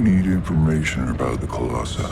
you need information about the Colossi.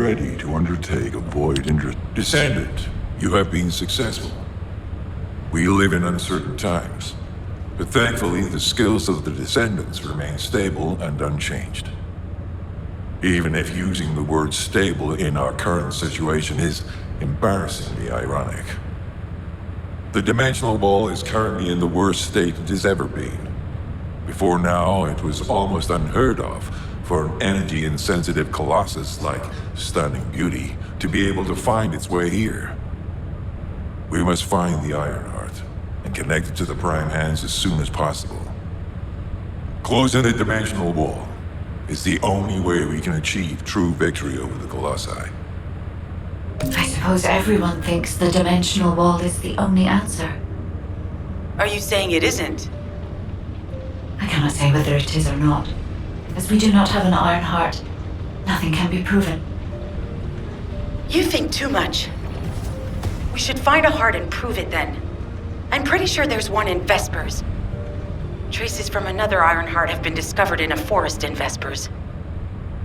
Ready to undertake a void Descendant, you have been successful. We live in uncertain times, but thankfully the skills of the Descendants remain stable and unchanged. Even if using the word stable in our current situation is embarrassingly ironic. The dimensional wall is currently in the worst state it has ever been. Before now, it was almost unheard of for an energy-insensitive colossus like Stunning Beauty to be able to find its way here. We must find the Iron Heart and connect it to the Prime Hands as soon as possible. Closing the dimensional wall is the only way we can achieve true victory over the Colossi. I suppose everyone thinks the dimensional wall is the only answer. Are you saying it isn't? I cannot say whether it is or not. As we do not have an Iron Heart, nothing can be proven. You think too much. We should find a heart and prove it then. I'm pretty sure there's one in Vespers. Traces from another Iron Heart have been discovered in a forest in Vespers.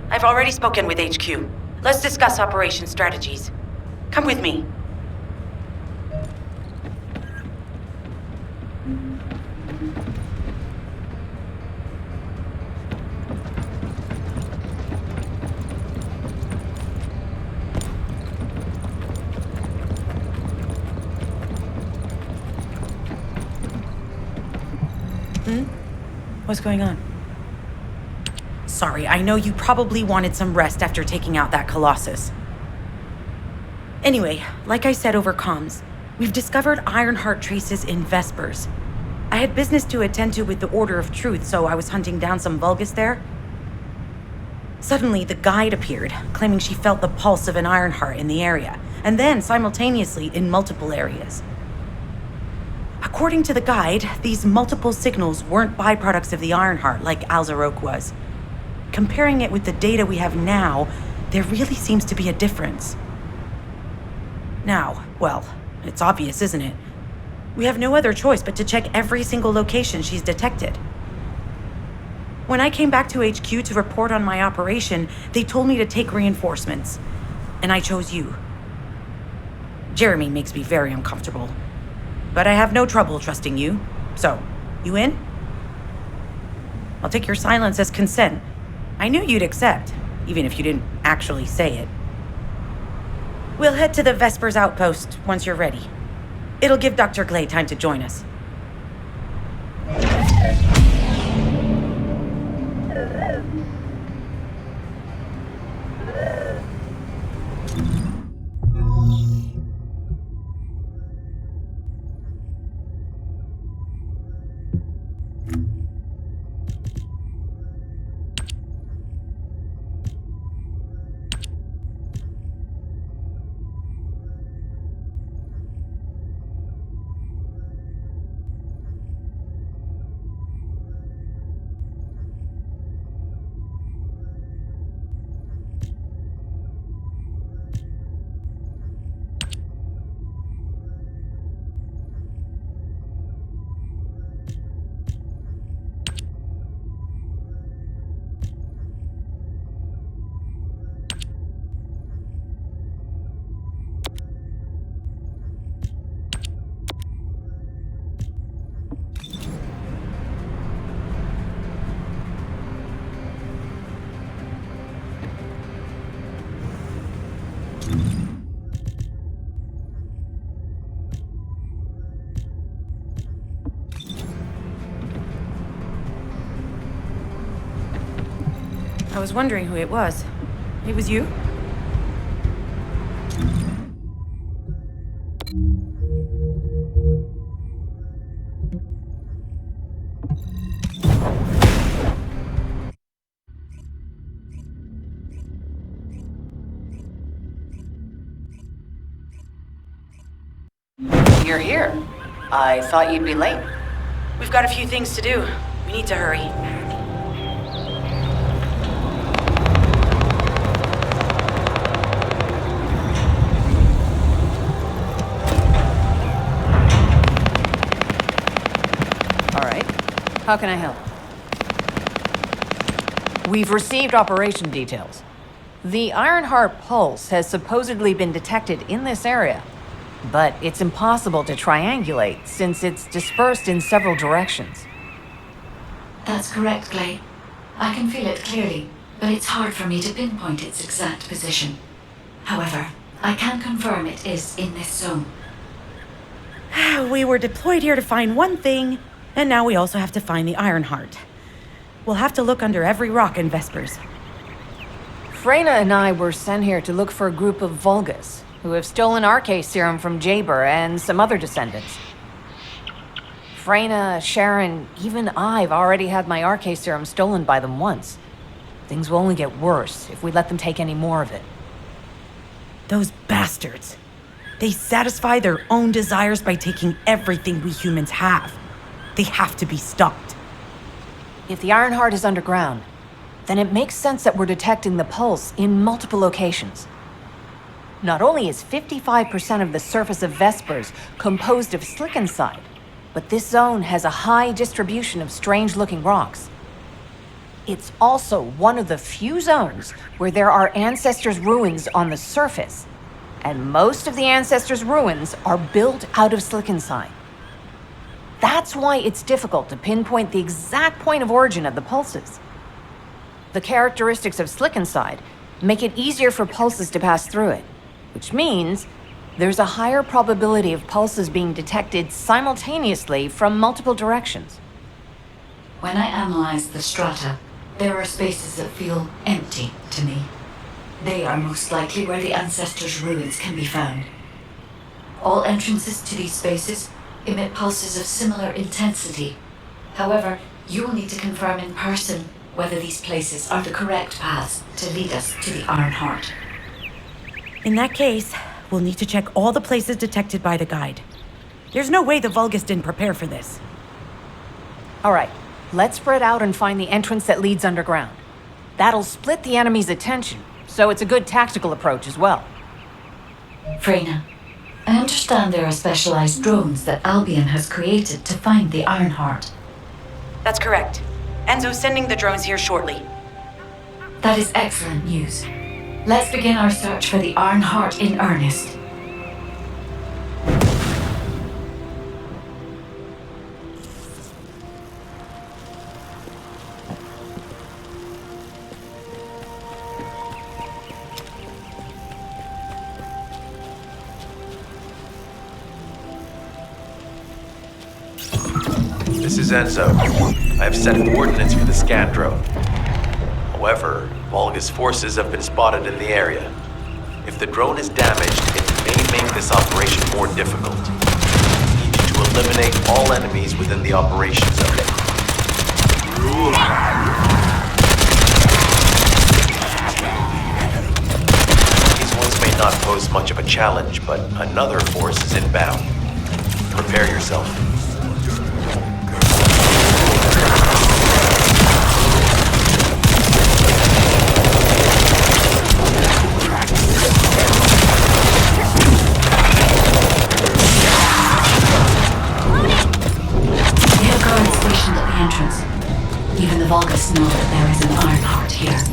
I've already spoken with HQ. Let's discuss operation strategies. Come with me. What's going on? Sorry, I know you probably wanted some rest after taking out that Colossus. Anyway, like I said over comms, we've discovered Ironheart traces in Vespers. I had business to attend to with the Order of Truth, so I was hunting down some Vulgus there. Suddenly, the guide appeared, claiming she felt the pulse of an Ironheart in the area, and then simultaneously in multiple areas. According to the guide, these multiple signals weren't byproducts of the Ironheart like Alzarok was. Comparing it with the data we have now, there really seems to be a difference. Now, well, it's obvious, isn't it? We have no other choice but to check every single location she's detected. When I came back to HQ to report on my operation, they told me to take reinforcements, and I chose you. Jeremy makes me very uncomfortable. But I have no trouble trusting you. So, you in? I'll take your silence as consent. I knew you'd accept, even if you didn't actually say it. We'll head to the Vespers outpost once you're ready. It'll give Dr. Glay time to join us. I was wondering who it was. It was you? You're here. I thought you'd be late. We've got a few things to do. We need to hurry. How can I help? We've received operation details. The Ironheart pulse has supposedly been detected in this area, but it's impossible to triangulate since it's dispersed in several directions. That's correct, Glay. I can feel it clearly, but it's hard for me to pinpoint its exact position. However, I can confirm it is in this zone. We were deployed here to find one thing, and now we also have to find the Ironheart. We'll have to look under every rock in Vespers. Freyna and I were sent here to look for a group of Vulgus, who have stolen RK serum from Jaber and some other descendants. Freyna, Sharon, even I've already had my RK serum stolen by them once. Things will only get worse if we let them take any more of it. Those bastards. They satisfy their own desires by taking everything we humans have. They have to be stopped. If the Ironheart is underground, then it makes sense that we're detecting the pulse in multiple locations. Not only is 55% of the surface of Vespers composed of slickensides, but this zone has a high distribution of strange-looking rocks. It's also one of the few zones where there are ancestors' ruins on the surface, and most of the ancestors' ruins are built out of slickenside. That's why it's difficult to pinpoint the exact point of origin of the pulses. The characteristics of slickenside make it easier for pulses to pass through it, which means there's a higher probability of pulses being detected simultaneously from multiple directions. When I analyze the strata, there are spaces that feel empty to me. They are most likely where the ancestors' ruins can be found. All entrances to these spaces emit pulses of similar intensity. However, you will need to confirm in person whether these places are the correct paths to lead us to the Iron Heart. In that case, we'll need to check all the places detected by the guide. There's no way the Vulgus didn't prepare for this. All right, let's spread out and find the entrance that leads underground. That'll split the enemy's attention, so it's a good tactical approach as well. Freyna, I understand there are specialized drones that Albion has created to find the Iron Heart. That's correct. Enzo's sending the drones here shortly. That is excellent news. Let's begin our search for the Iron Heart in earnest. This is Enzo. I have set coordinates for the scan drone. However, Vulgus forces have been spotted in the area. If the drone is damaged, it may make this operation more difficult. I need you to eliminate all enemies within the operation zone. These ones may not pose much of a challenge, but another force is inbound. Prepare yourself. Even the Vulgus know that there is an Iron Heart here.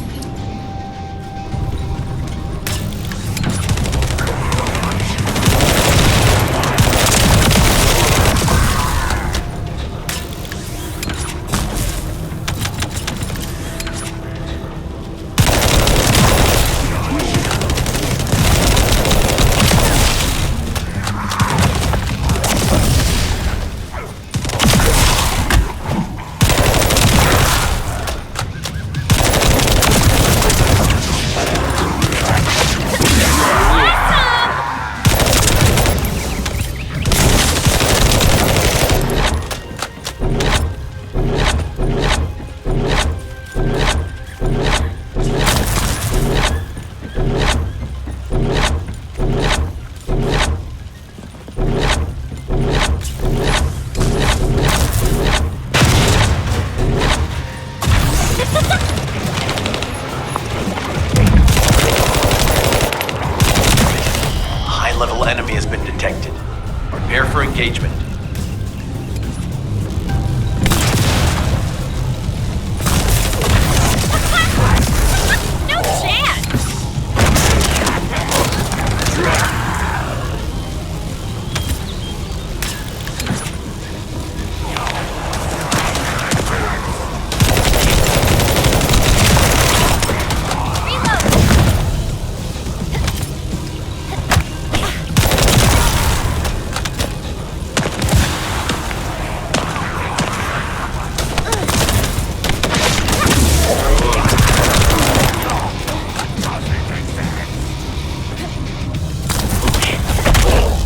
High-level enemy has been detected. Prepare for engagement. No chance!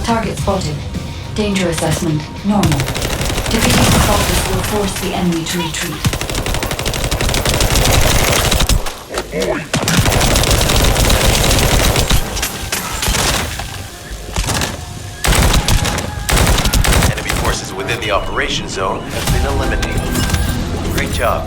Target spotted. Danger assessment, normal. Defeating the Vulgus will force the enemy to retreat. Enemy forces within the operation zone have been eliminated. Great job.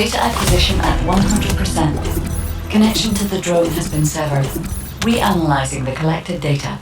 Data acquisition at 100%. Connection to the drone has been severed. Reanalyzing the collected data.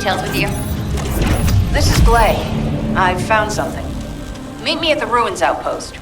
details with you. This is Glay. I've found something. Meet me at the ruins outpost.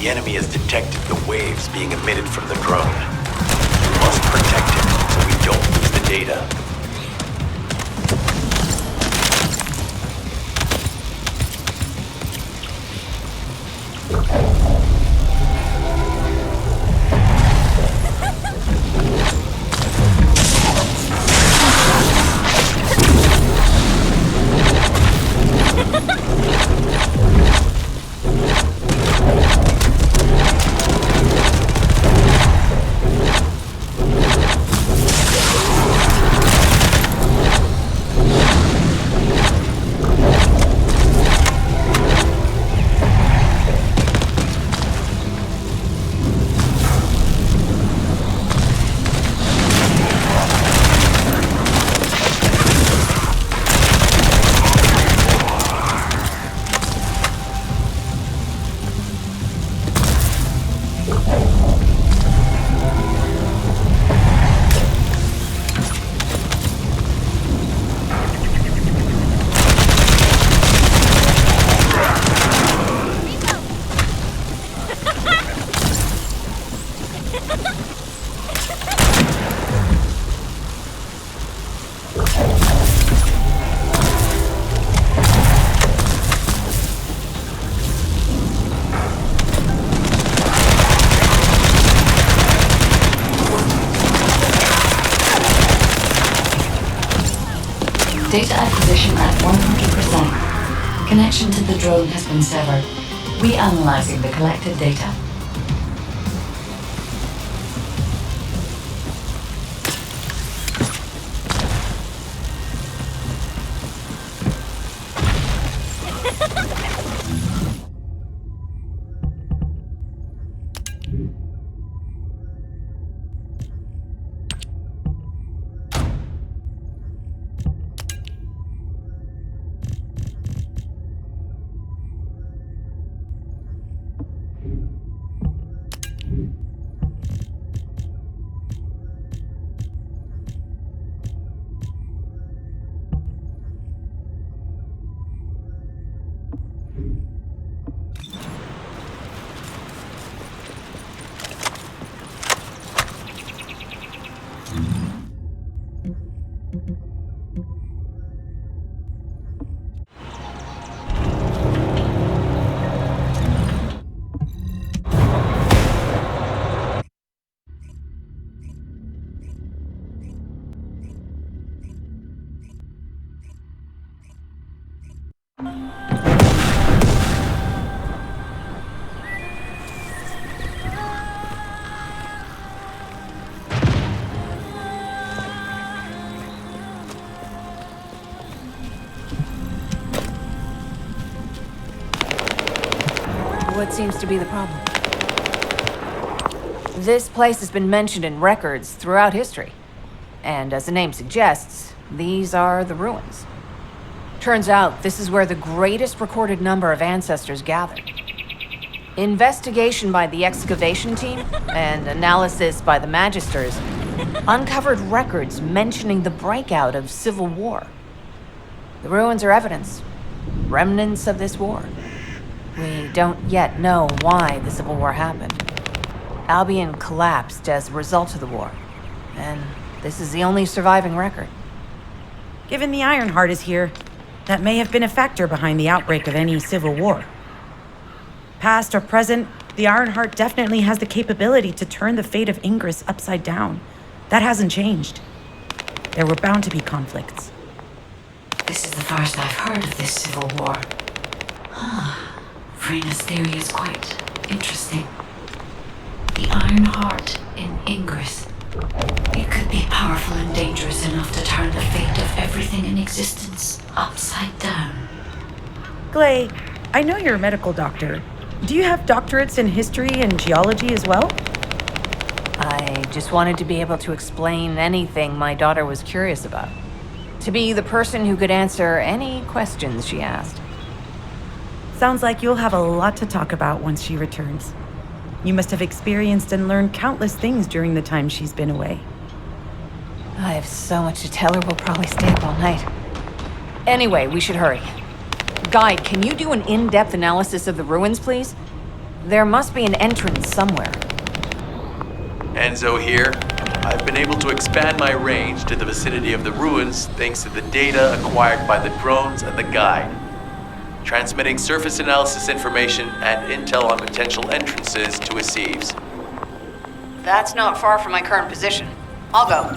The enemy has detected the waves being emitted from the drone. We must protect it so we don't lose the data. Data acquisition at 100%. Connection to the drone has been severed. Reanalyzing the collected data. What seems to be the problem? This place has been mentioned in records throughout history. And as the name suggests, these are the ruins. Turns out this is where the greatest recorded number of ancestors gathered. Investigation by the excavation team and analysis by the magisters uncovered records mentioning the breakout of civil war. The ruins are evidence, remnants of this war. We don't yet know why the Civil War happened. Albion collapsed as a result of the war, and this is the only surviving record. Given the Ironheart is here, that may have been a factor behind the outbreak of any civil war. Past or present, the Ironheart definitely has the capability to turn the fate of Ingress upside down. That hasn't changed. There were bound to be conflicts. This is the first I've heard of this civil war. Frena's theory is quite interesting. The Ironheart in Ingress. It could be powerful and dangerous enough to turn the fate of everything in existence upside down. Glay, I know you're a medical doctor. Do you have doctorates in history and geology as well? I just wanted to be able to explain anything my daughter was curious about. To be the person who could answer any questions she asked. Sounds like you'll have a lot to talk about once she returns. You must have experienced and learned countless things during the time she's been away. I have so much to tell her we'll probably stay up all night. Anyway, we should hurry. Guide, can you do an in-depth analysis of the ruins, please? There must be an entrance somewhere. Enzo here. I've been able to expand my range to the vicinity of the ruins thanks to the data acquired by the drones and the guide. Transmitting surface analysis information and intel on potential entrances to Receives. That's not far from my current position. I'll go.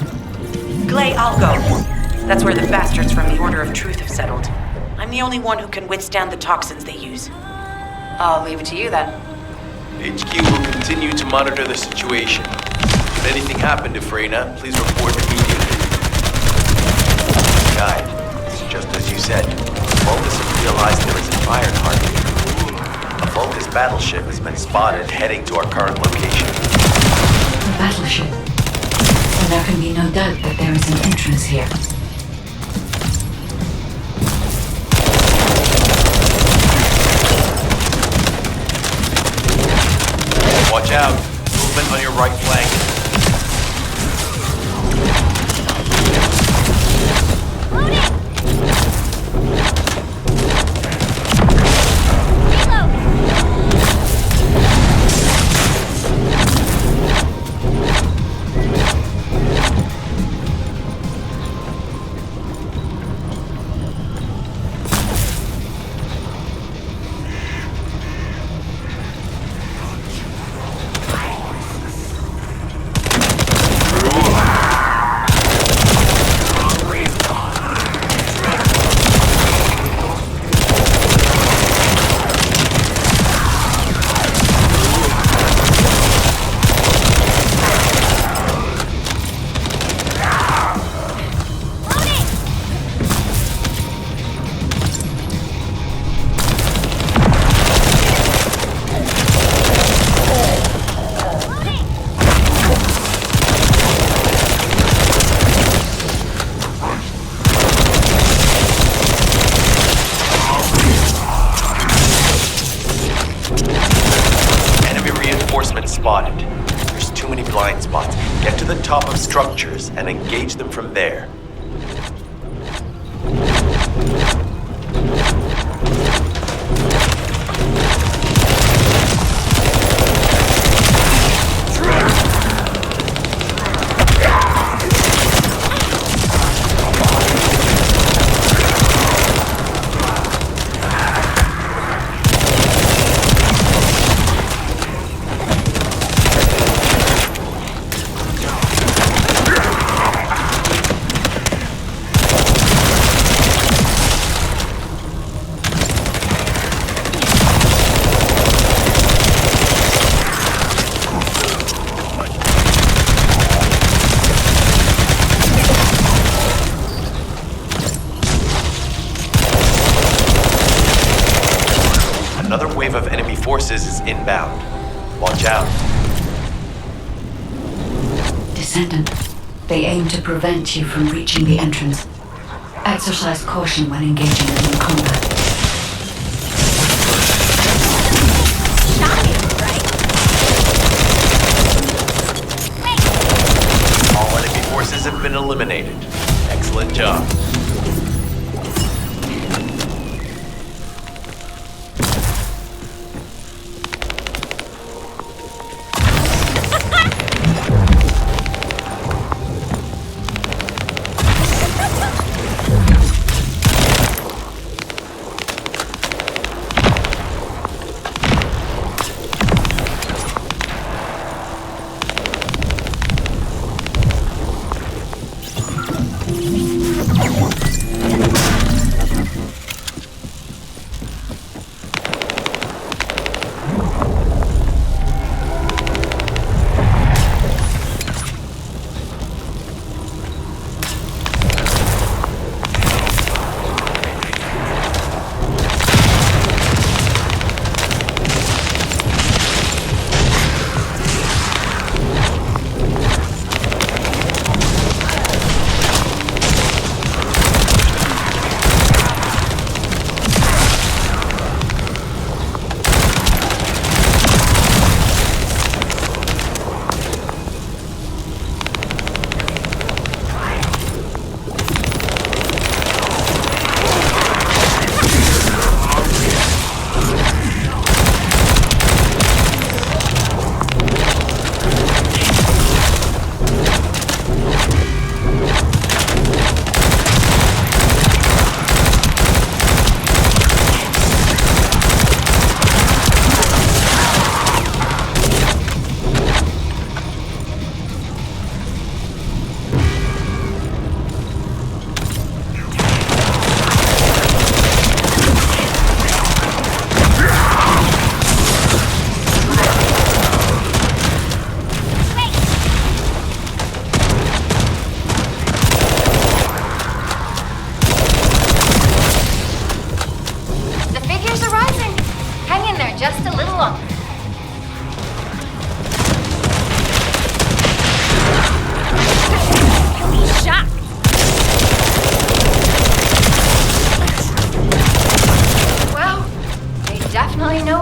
Glay, I'll go. That's where the bastards from the Order of Truth have settled. I'm the only one who can withstand the toxins they use. I'll leave it to you then. HQ will continue to monitor the situation. If anything happened to Freyna, please report immediately. Guide, it's just as you said. Vulgus have realized there is an Ironheart here. A Vulgus battleship has been spotted heading to our current location. The battleship. So there can be no doubt that there is an entrance here. Watch out. Movement on your right flank. Spotted. There's too many blind spots. Get to the top of structures and engage them from there. Another wave of enemy forces is inbound. Watch out. Descendant, they aim to prevent you from reaching the entrance. Exercise caution when engaging them in combat. All enemy forces have been eliminated. Excellent job.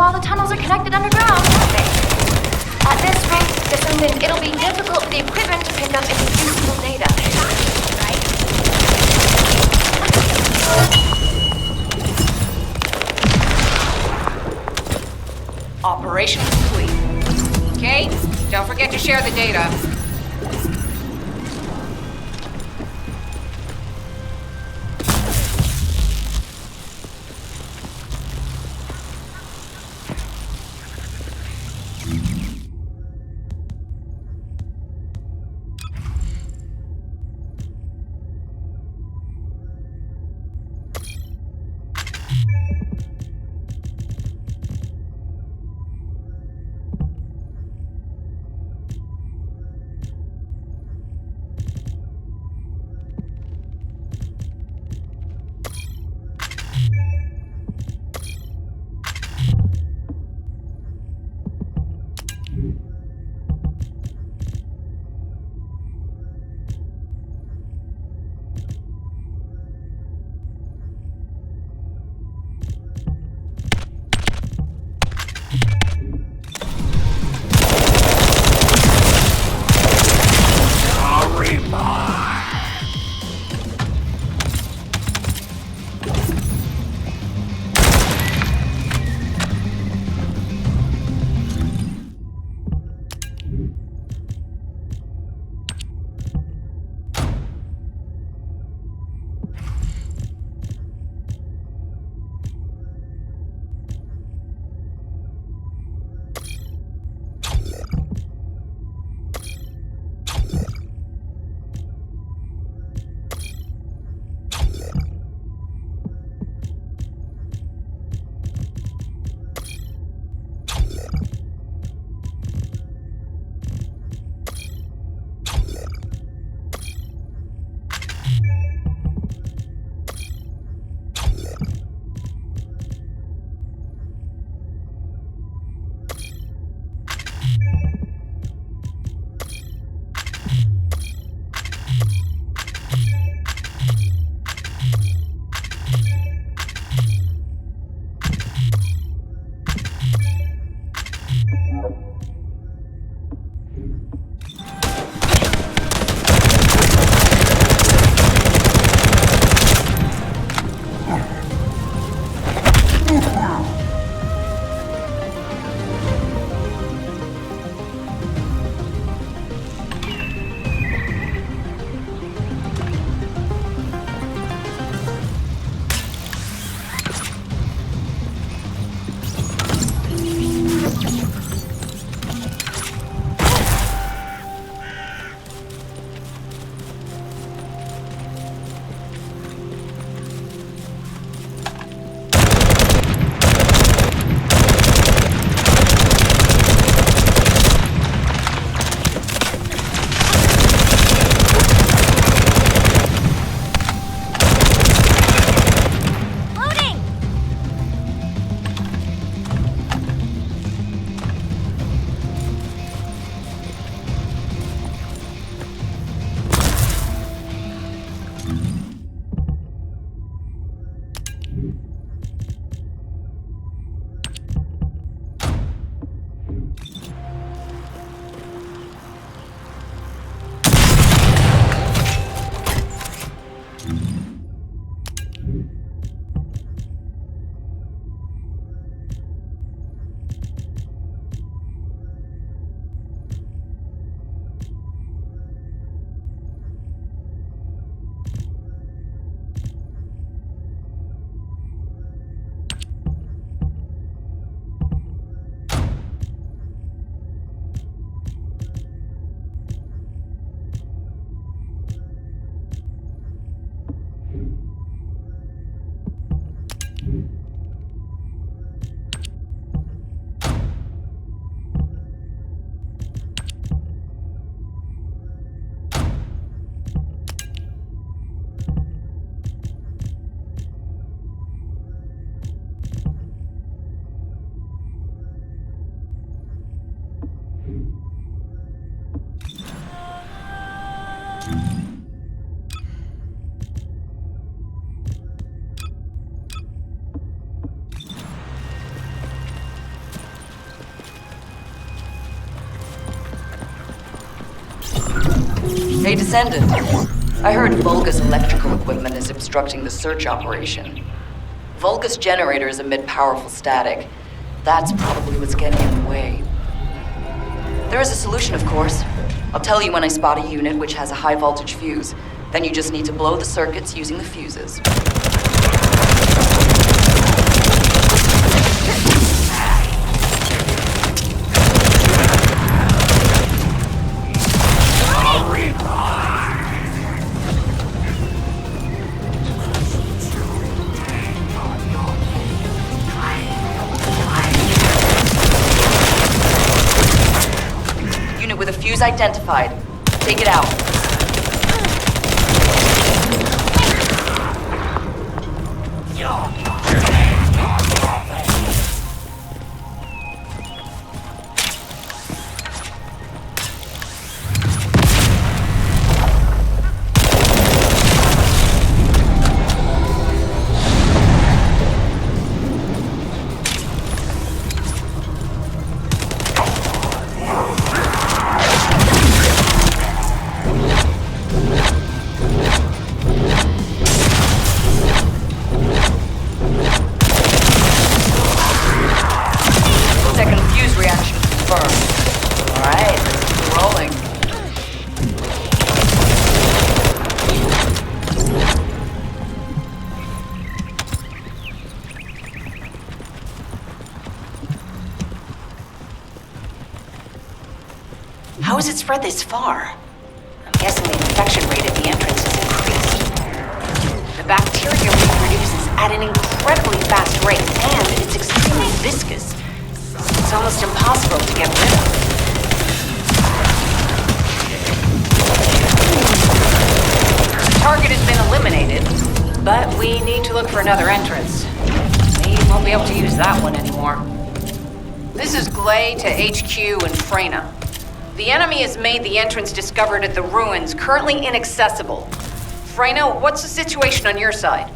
all the tunnels are connected underground, aren't they? At this rate, Descendant, it'll be difficult for the equipment to pick up any useful data. Right? Operation complete. Okay? Don't forget to share the data. Descendant. I heard Vulgus electrical equipment is obstructing the search operation. Vulgus generators emit powerful static. That's probably what's getting in the way. There is a solution, of course. I'll tell you when I spot a unit which has a high voltage fuse. Then you just need to blow the circuits using the fuses. With a fuse identified. Take it out. How has it spread this far? I'm guessing the infection rate at the entrance has increased. The bacteria reproduces at an incredibly fast rate, and it's extremely viscous. It's almost impossible to get rid of. The target has been eliminated, but we need to look for another entrance. We won't be able to use that one anymore. This is Glay to HQ and Freyna. The enemy has made the entrance discovered at the ruins currently inaccessible. Freyna, what's the situation on your side?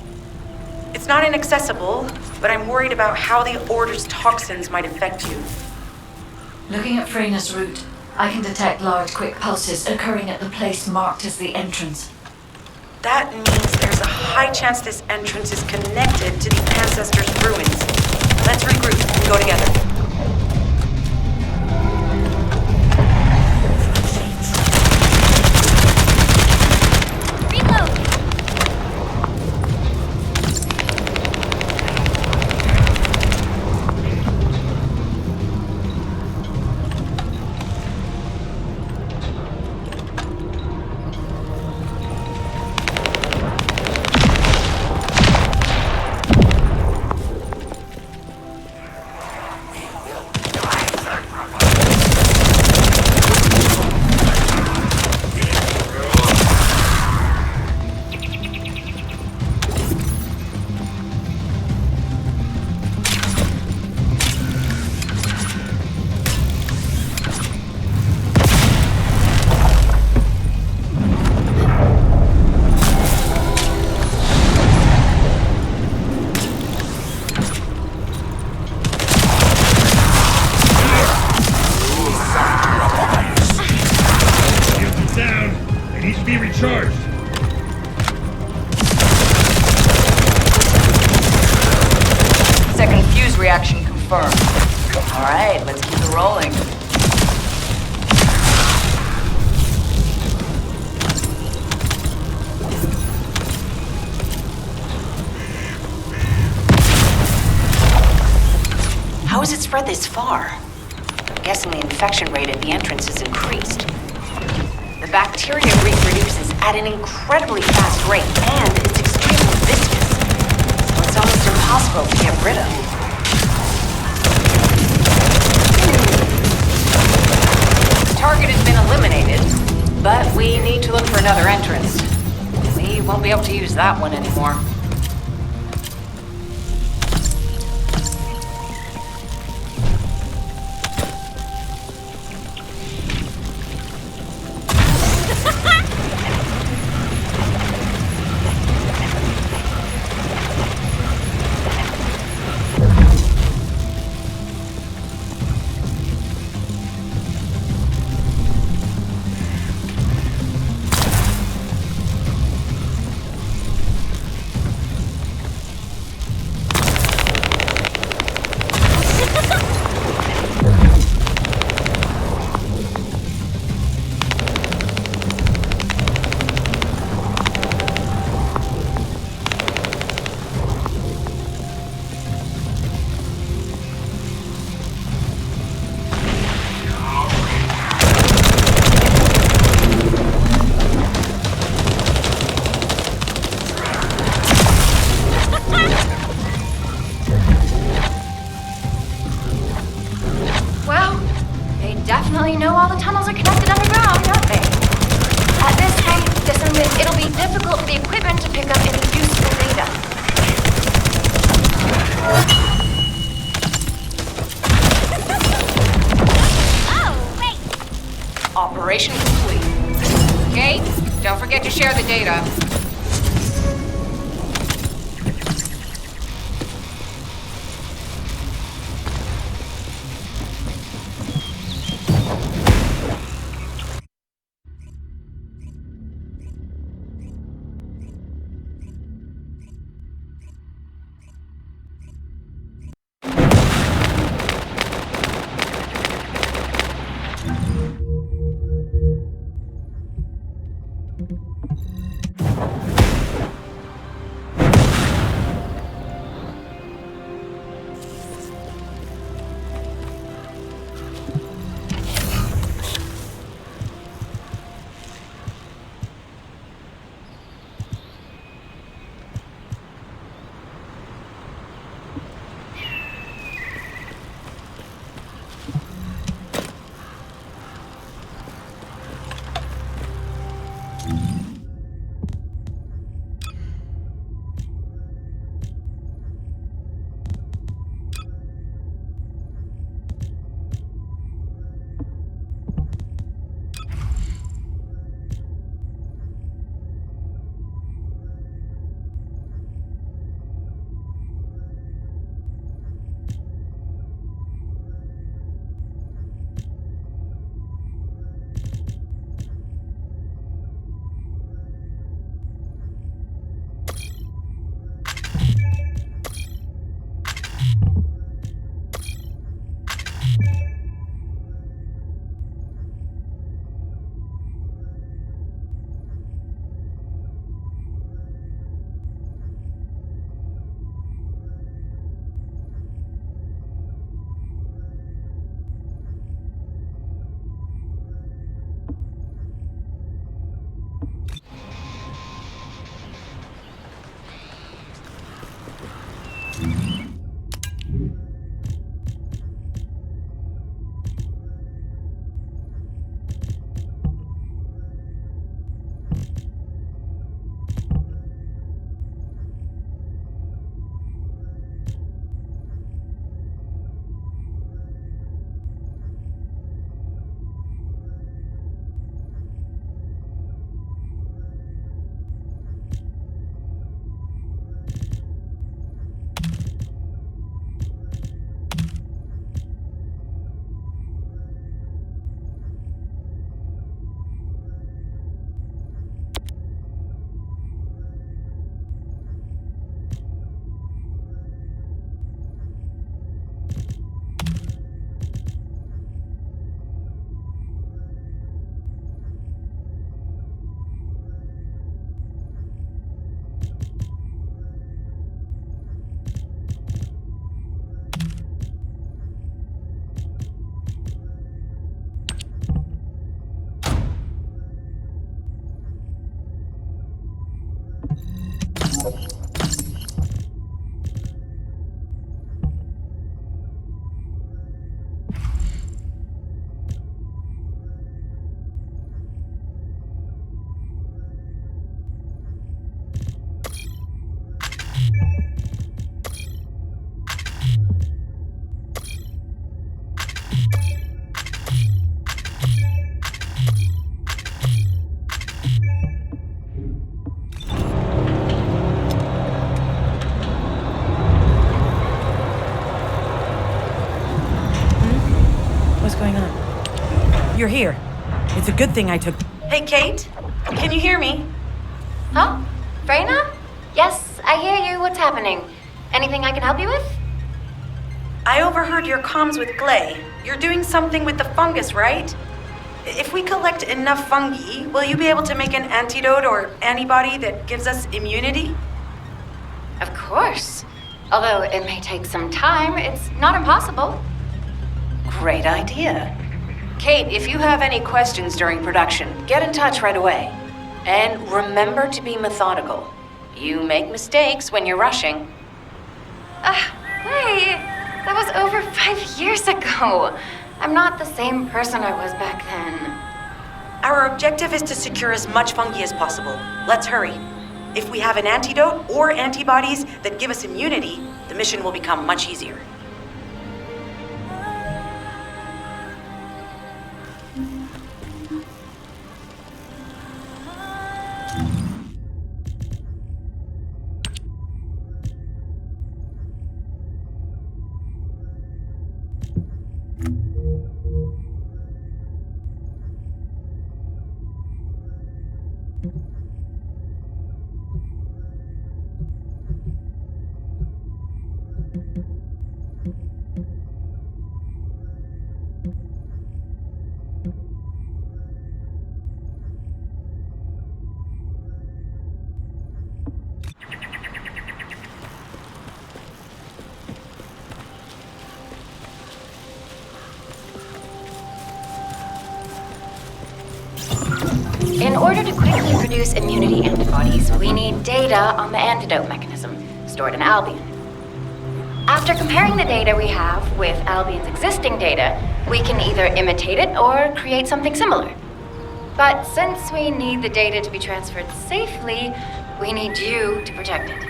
It's not inaccessible, but I'm worried about how the Order's toxins might affect you. Looking at Freyna's route, I can detect large quick pulses occurring at the place marked as the entrance. That means there's a high chance this entrance is connected to the Ancestors' ruins. Let's regroup and go together. Reaction confirmed. All right, let's keep it rolling. How has it spread this far? I'm guessing the infection rate at the entrance has increased. The bacteria reproduces at an incredibly fast rate, and it's extremely viscous, so it's almost impossible to get rid of. Target has been eliminated, but we need to look for another entrance. We won't be able to use that one anymore. equipment to pick up any useful data. Oh, wait! Operation complete. Kate, don't forget to share the data. You're here. It's a good thing I took... Hey, Kate? Can you hear me? Huh? Freyna? Yes, I hear you. What's happening? Anything I can help you with? I overheard your comms with Glay. You're doing something with the fungus, right? If we collect enough fungi, will you be able to make an antidote or antibody that gives us immunity? Of course. Although it may take some time, it's not impossible. Great idea. Kate, if you have any questions during production, get in touch right away. And remember to be methodical. You make mistakes when you're rushing. Wait, that was over 5 years ago. I'm not the same person I was back then. Our objective is to secure as much fungi as possible. Let's hurry. If we have an antidote or antibodies that give us immunity, the mission will become much easier. In order to quickly produce immunity antibodies, we need data on the antidote mechanism, stored in Albion. After comparing the data we have with Albion's existing data, we can either imitate it or create something similar. But since we need the data to be transferred safely, we need you to protect it.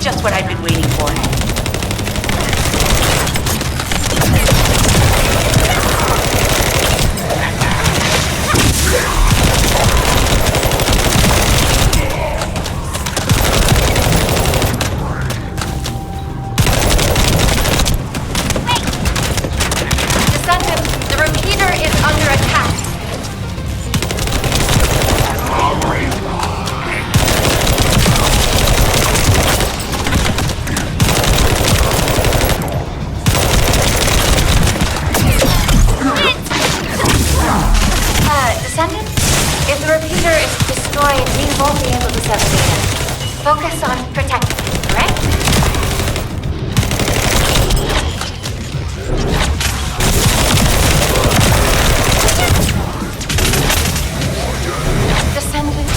Just what I've been waiting for. Descendant, the repeater is under attack. Descendant, if the repeater is destroyed, we won't be able to send data. Focus on protecting, correct? Descendant.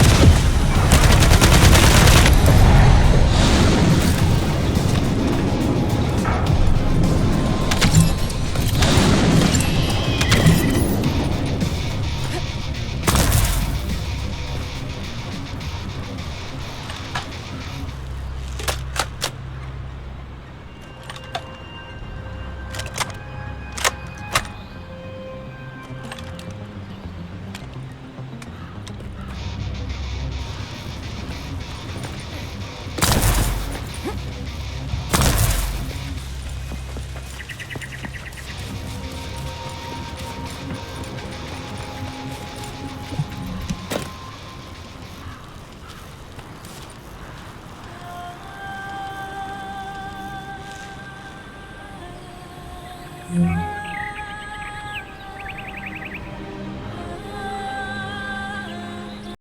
Mm-hmm.